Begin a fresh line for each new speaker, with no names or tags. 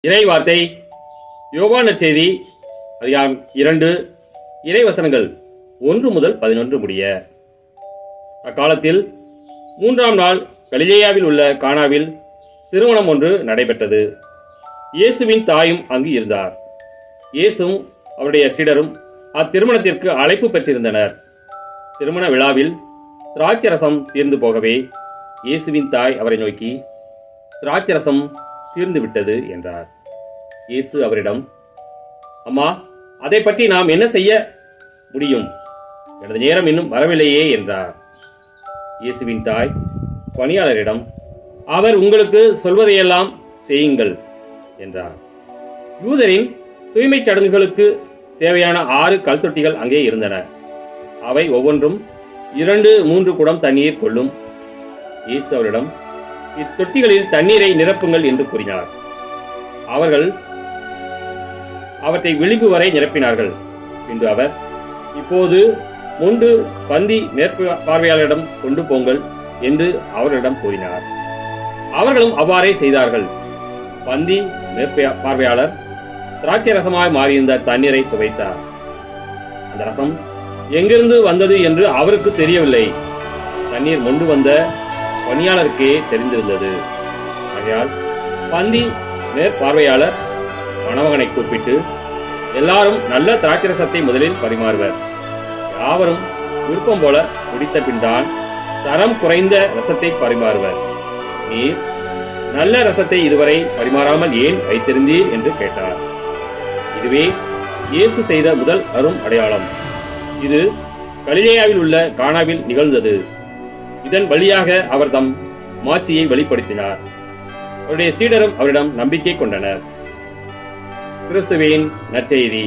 இறை வார்த்தை யோவான் நற்செய்தி அதிகாரம் 2 இறைவசனங்கள் 1 முதல் 11 முடிய. அக்காலத்தில் 3ஆம் நாள் கலிலேயாவில் உள்ள கானாவில் திருமணம் ஒன்று நடைபெற்றது. இயேசுவின் தாயும் அங்கு இருந்தார். இயேசுவும் அவருடைய சீடரும் அத்திருமணத்திற்கு அழைப்பு பெற்றிருந்தனர். திருமண விழாவில் திராட்சரசம் தீர்ந்து போகவே இயேசுவின் தாய் அவரை நோக்கி, திராட்சரசம் தீர்ந்து விட்டது என்றார். இயேசு அவரிடம், அம்மா, அதை பற்றி நாம் என்ன செய்ய முடியும்? எனது நேரம் இன்னும் வரவில்லையே என்றார். இயேசுவின் தாய் பணியாளரிடம், அவர் உங்களுக்கு சொல்வதையெல்லாம் செய்யுங்கள் என்றார். யூதரின் தூய்மைச் சடங்குகளுக்கு தேவையான 6 கல்தொட்டிகள் அங்கே இருந்தன. அவை ஒவ்வொன்றும் 2-3 குடம் தண்ணீர் கொள்ளும். இயேசு அவரிடம், இத்தொட்டிகளில் தண்ணீரை நிரப்புங்கள் என்று கூறினார். அவர்கள் அவற்றை விளிம்பு வரை நிரப்பினார்கள். பின்பு அவர், இப்போது முண்டு பந்தி மேற்பார்வையாளரிடம் கொண்டு போங்கள் என்று அவர்களிடம் கூறினார். அவர்களும் அவ்வாறே செய்தார்கள். பந்தி மேற்பார்வையாளர் திராட்சை ரசமாய் மாறியிருந்த தண்ணீரை சுவைத்தார். அந்த ரசம் எங்கிருந்து வந்தது என்று அவருக்கு தெரியவில்லை. தண்ணீர் கொண்டு வந்த பணியாளருக்கே தெரிந்திருந்தது. ஆகையால் பந்தி மேற்பார்வையாளர் மணமகனை கூப்பிட்டு, எல்லாரும் நல்ல திராட்சரசத்தை முதலில் பரிமாறுவர். யாவரும் விருப்பம் போல குடித்த பின்தான் தரம் குறைந்த ரசத்தை பரிமாறுவர். நீர் நல்ல ரசத்தை இதுவரை பரிமாறாமல் ஏன் வைத்திருந்தீர் என்று கேட்டார். இதுவே இயேசு செய்த முதல் அரும் அடையாளம். இது கலிலேயாவில் உள்ள கானாவில் நிகழ்ந்தது. இதன் வழியாக அவர் தம் மாட்சியை வெளிப்படுத்தினார். அவருடைய சீடரும் அவரிடம் நம்பிக்கை கொண்டனர். கிறிஸ்துவின் நற்செய்தி.